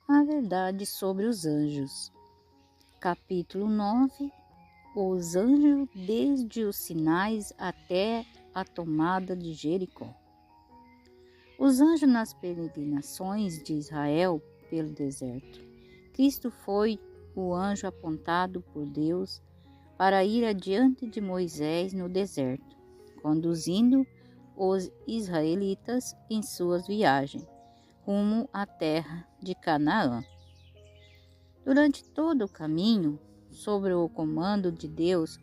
A verdade sobre os anjos. Capítulo 9. Os anjos desde os sinais até a tomada de Jericó. Os anjos nas peregrinações de Israel pelo deserto. Cristo foi o anjo apontado por Deus para ir adiante de Moisés no deserto, conduzindo os israelitas em suas viagens rumo à terra de Canaã. Durante todo o caminho, sob o comando de Deus,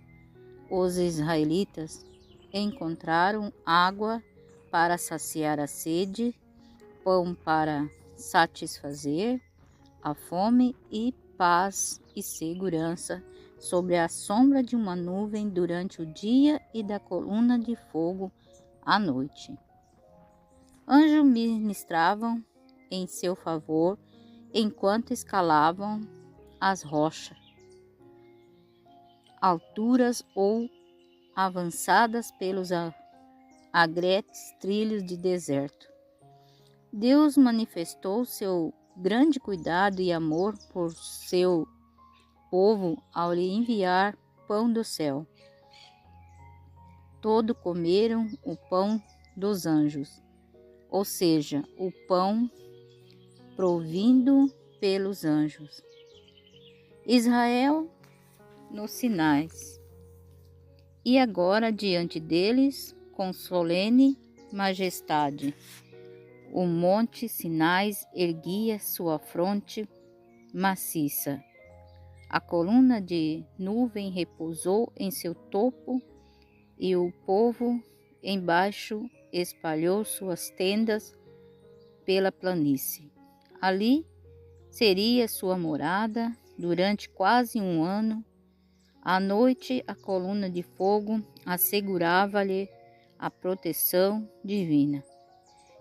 os israelitas encontraram água para saciar a sede, pão para satisfazer a fome e paz e segurança sobre a sombra de uma nuvem durante o dia e da coluna de fogo à noite. Anjos ministravam em seu favor enquanto escalavam as rochas, alturas ou avançadas pelos agrestes trilhos de deserto. Deus manifestou seu grande cuidado e amor por seu povo ao lhe enviar pão do céu. Todos comeram o pão dos anjos, ou seja, o pão provindo pelos anjos. Israel nos sinais. E agora diante deles, com solene majestade, o monte Sinais erguia sua fronte maciça. A coluna de nuvem repousou em seu topo e o povo embaixo espalhou suas tendas pela planície. Ali seria sua morada durante quase um ano. À noite, a coluna de fogo assegurava-lhe a proteção divina.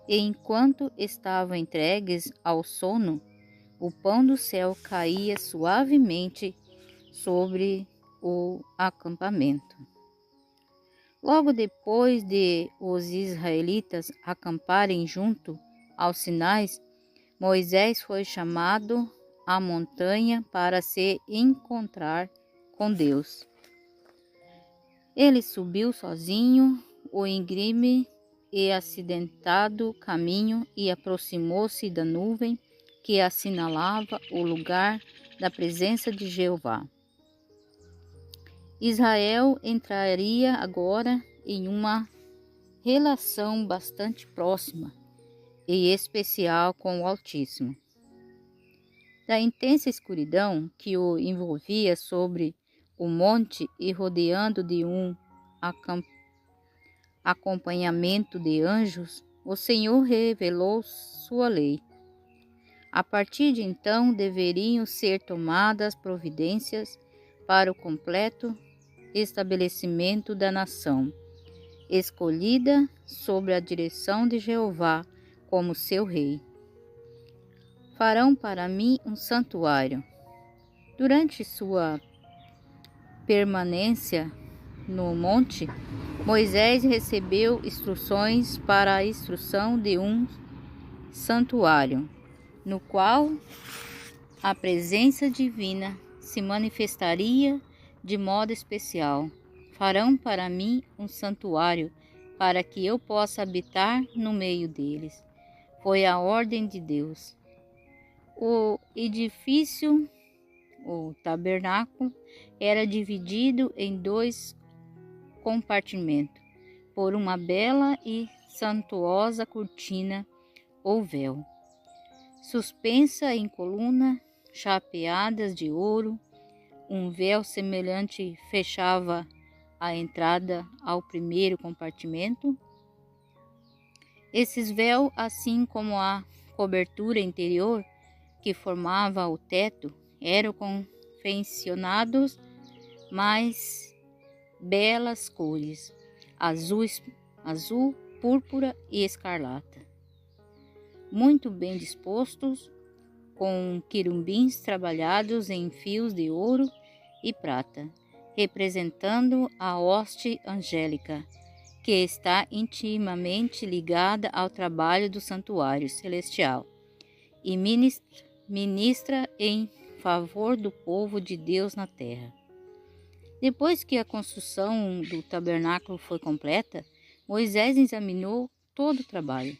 E enquanto estavam entregues ao sono, o pão do céu caía suavemente sobre o acampamento. Logo depois de os israelitas acamparem junto aos sinais, Moisés foi chamado à montanha para se encontrar com Deus. Ele subiu sozinho o íngreme e acidentado caminho e aproximou-se da nuvem que assinalava o lugar da presença de Jeová. Israel entraria agora em uma relação bastante próxima e especial com o Altíssimo. Da intensa escuridão que o envolvia sobre o monte e rodeando de um acompanhamento de anjos, o Senhor revelou sua lei. A partir de então deveriam ser tomadas providências para o completo estabelecimento da nação, escolhida sob a direção de Jeová como seu rei. Farão para mim um santuário. Durante sua permanência no monte, Moisés recebeu instruções para a instrução de um santuário, no qual a presença divina se manifestaria de modo especial. Farão para mim um santuário, para que eu possa habitar no meio deles. Foi a ordem de Deus. O edifício, o tabernáculo, era dividido em 2 compartimentos, por uma bela e suntuosa cortina ou véu, suspensa em colunas chapeadas de ouro. Um véu semelhante fechava a entrada ao primeiro compartimento. Esses véus, assim como a cobertura interior que formava o teto, eram confeccionados mais belas cores, azul, púrpura e escarlata, muito bem dispostos, com quirumbins trabalhados em fios de ouro e prata, representando a hoste angélica, que está intimamente ligada ao trabalho do santuário celestial e ministra em favor do povo de Deus na terra. Depois que a construção do tabernáculo foi completa, Moisés examinou todo o trabalho.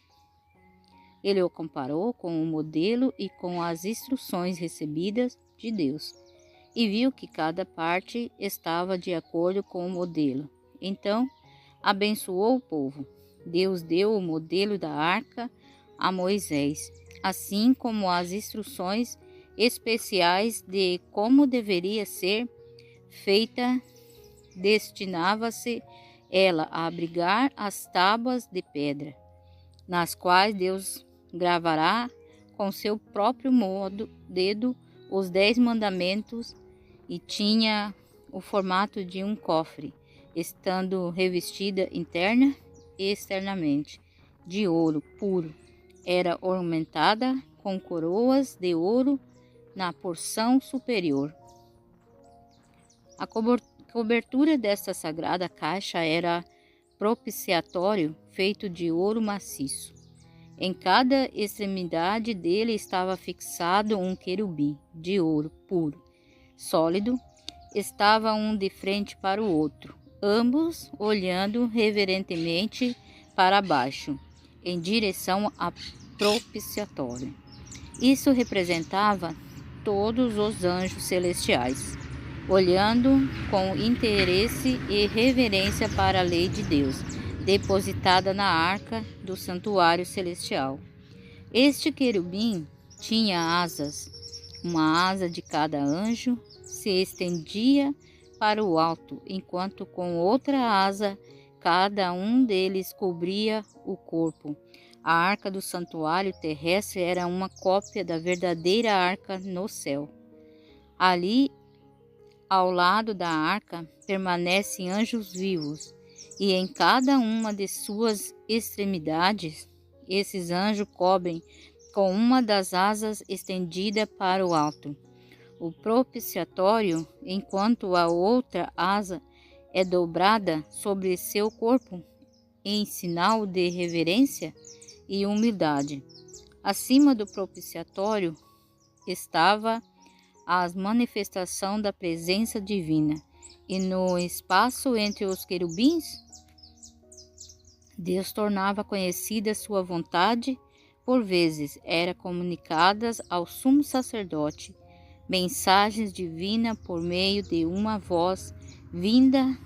Ele o comparou com o modelo e com as instruções recebidas de Deus, e viu que cada parte estava de acordo com o modelo. Então, abençoou o povo. Deus deu o modelo da arca a Moisés, assim como as instruções especiais de como deveria ser feita. Destinava-se ela a abrigar as tábuas de pedra, nas quais Deus gravará com seu próprio dedo os 10 mandamentos, e tinha o formato de um cofre, estando revestida interna e externamente de ouro puro. Era ornamentada com coroas de ouro na porção superior. A cobertura desta sagrada caixa era propiciatório feito de ouro maciço. Em cada extremidade dele estava fixado um querubim de ouro puro, sólido. Estava um de frente para o outro, ambos olhando reverentemente para baixo, em direção ao propiciatório. Isso representava todos os anjos celestiais, olhando com interesse e reverência para a lei de Deus, depositada na arca do santuário celestial. Este querubim tinha asas. Uma asa de cada anjo se estendia para o alto, enquanto com outra asa cada um deles cobria o corpo. A arca do santuário terrestre era uma cópia da verdadeira arca no céu. Ali, ao lado da arca, permanecem anjos vivos, e em cada uma de suas extremidades, esses anjos cobrem com uma das asas estendida para o alto o propiciatório, enquanto a outra asa é dobrada sobre seu corpo, em sinal de reverência e humildade. Acima do propiciatório estava a manifestação da presença divina, e no espaço entre os querubins, Deus tornava conhecida sua vontade. Por vezes eram comunicadas ao sumo sacerdote mensagens divinas por meio de uma voz vinda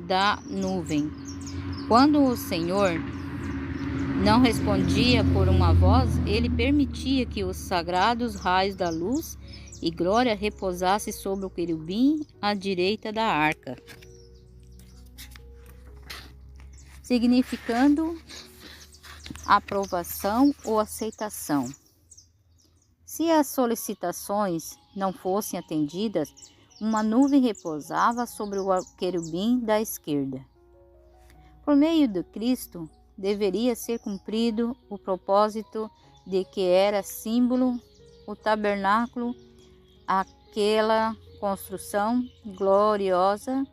da nuvem. Quando o Senhor não respondia por uma voz, ele permitia que os sagrados raios da luz e glória repousassem sobre o querubim à direita da arca, significando aprovação ou aceitação. Se as solicitações não fossem atendidas, uma nuvem repousava sobre o querubim da esquerda. Por meio de Cristo, deveria ser cumprido o propósito de que era símbolo o tabernáculo, aquela construção gloriosa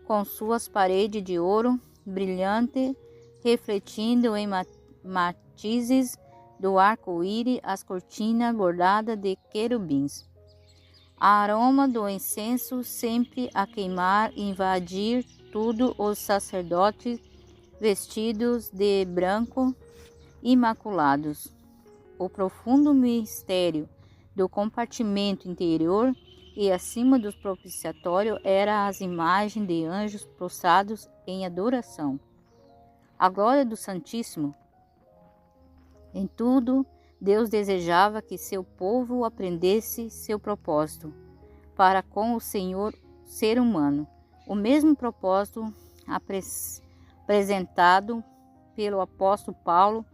com suas paredes de ouro brilhante, refletindo em matizes do arco-íris as cortinas bordadas de querubins. O aroma do incenso sempre a queimar invadir tudo. Os sacerdotes vestidos de branco, imaculados. O profundo mistério do compartimento interior e acima do propiciatório era as imagens de anjos prostrados em adoração. A glória do Santíssimo. Em tudo, Deus desejava que seu povo aprendesse seu propósito para com o Senhor ser humano. O mesmo propósito apresentado pelo apóstolo Paulo,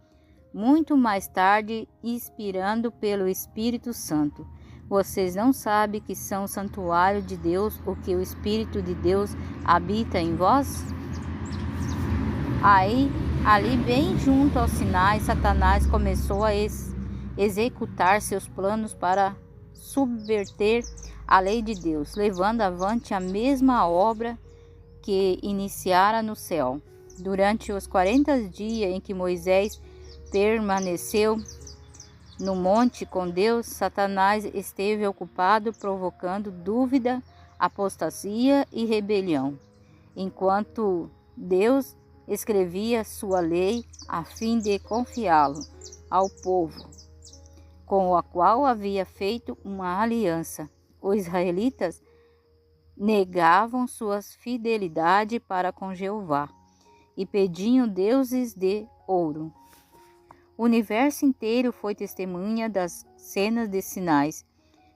muito mais tarde, inspirando pelo Espírito Santo. Vocês não sabem que são santuário de Deus, ou que o Espírito de Deus habita em vós? Ali bem junto ao Sinai, Satanás começou a executar seus planos para subverter a lei de Deus, levando avante a mesma obra que iniciara no céu. Durante os 40 dias em que Moisés permaneceu No monte com Deus, Satanás esteve ocupado provocando dúvida, apostasia e rebelião, enquanto Deus escrevia sua lei a fim de confiá-lo ao povo, com o qual havia feito uma aliança. Os israelitas negavam sua fidelidade para com Jeová e pediam deuses de ouro. O universo inteiro foi testemunha das cenas de sinais,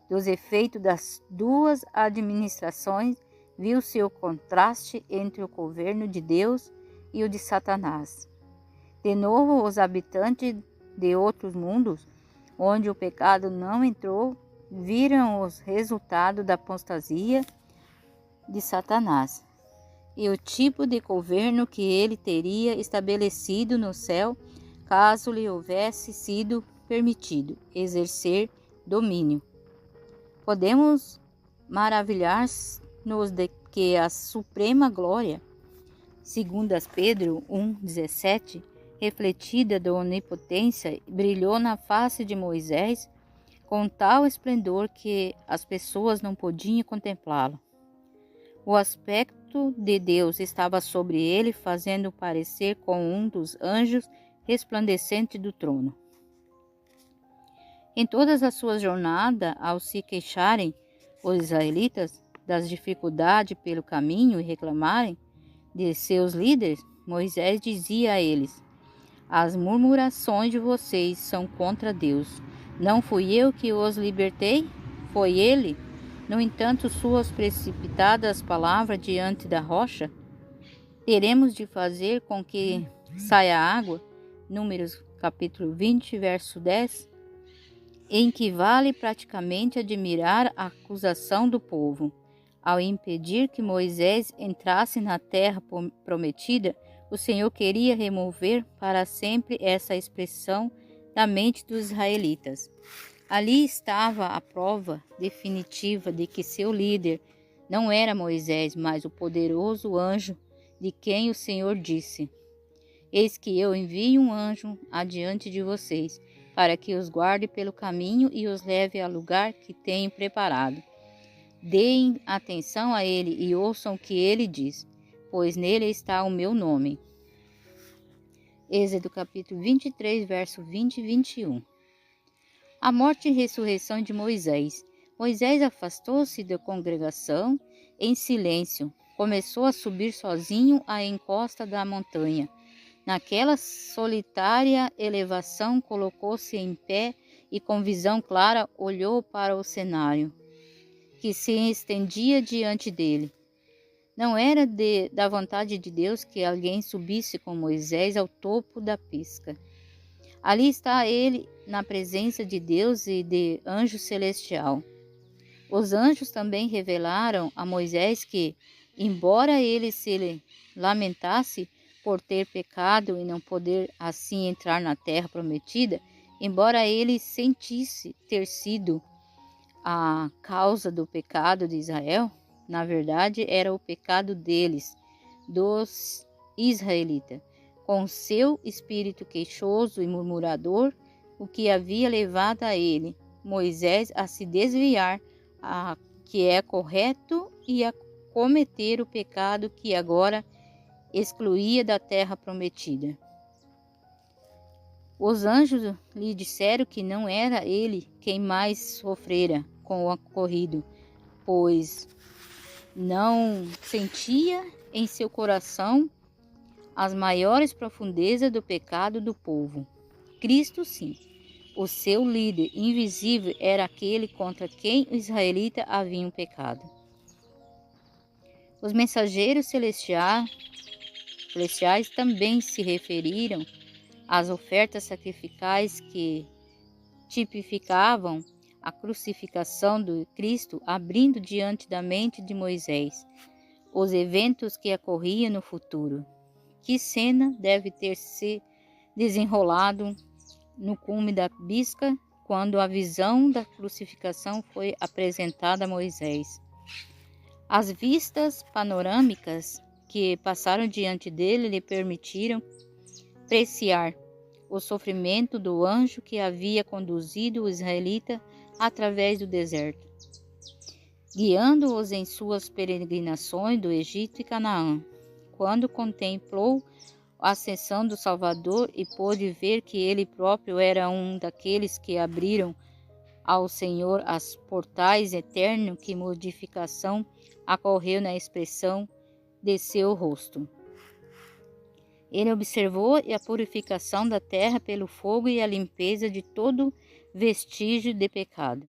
dos efeitos das duas administrações, viu-se o contraste entre o governo de Deus e o de Satanás. De novo, os habitantes de outros mundos, onde o pecado não entrou, viram os resultados da apostasia de Satanás e o tipo de governo que ele teria estabelecido no céu caso lhe houvesse sido permitido exercer domínio. Podemos maravilhar-nos de que a suprema glória, segundo Pedro 1,17, refletida da onipotência, brilhou na face de Moisés com tal esplendor que as pessoas não podiam contemplá-lo. O aspecto de Deus estava sobre ele, fazendo parecer com um dos anjos resplandecente do trono. Em todas as suas jornadas, ao se queixarem os israelitas das dificuldades pelo caminho e reclamarem de seus líderes, Moisés dizia a eles: as murmurações de vocês são contra Deus. Não fui eu que os libertei? Foi ele? No entanto, suas precipitadas palavras diante da rocha, teremos de fazer com que saia água, Números capítulo 20, verso 10, em que vale praticamente admirar a acusação do povo. Ao impedir que Moisés entrasse na terra prometida, o Senhor queria remover para sempre essa expressão da mente dos israelitas. Ali estava a prova definitiva de que seu líder não era Moisés, mas o poderoso anjo de quem o Senhor disse: eis que eu envio um anjo adiante de vocês, para que os guarde pelo caminho e os leve ao lugar que tenho preparado. Deem atenção a ele e ouçam o que ele diz, pois nele está o meu nome. Êxodo capítulo 23, verso 20 e 21. A morte e ressurreição de Moisés. Moisés afastou-se da congregação em silêncio. Começou a subir sozinho a encosta da montanha. Naquela solitária elevação, colocou-se em pé e, com visão clara, olhou para o cenário que se estendia diante dele. Não era da vontade de Deus que alguém subisse com Moisés ao topo da pisca. Ali está ele, na presença de Deus e de anjo celestial. Os anjos também revelaram a Moisés que, embora ele se lamentasse por ter pecado e não poder assim entrar na terra prometida, embora ele sentisse ter sido a causa do pecado de Israel, na verdade era o pecado deles, dos israelitas, com seu espírito queixoso e murmurador, o que havia levado a ele, Moisés, a se desviar, a que é correto, e a cometer o pecado que agora excluía da terra prometida. Os anjos lhe disseram que não era ele quem mais sofrera com o ocorrido, pois não sentia em seu coração as maiores profundezas do pecado do povo. Cristo, sim, o seu líder invisível, era aquele contra quem os israelitas haviam pecado. Os mensageiros celestiais também se referiram às ofertas sacrificais que tipificavam a crucificação de Cristo, abrindo diante da mente de Moisés os eventos que ocorriam no futuro. Que cena deve ter se desenrolado no cume da pisca quando a visão da crucificação foi apresentada a Moisés. As vistas panorâmicas que passaram diante dele lhe permitiram apreciar o sofrimento do anjo que havia conduzido o israelita através do deserto, guiando-os em suas peregrinações do Egito e Canaã. Quando contemplou a ascensão do Salvador e pôde ver que ele próprio era um daqueles que abriram ao Senhor as portais eternos, que modificação ocorreu na expressão de seu rosto. Ele observou a purificação da terra pelo fogo e a limpeza de todo vestígio de pecado.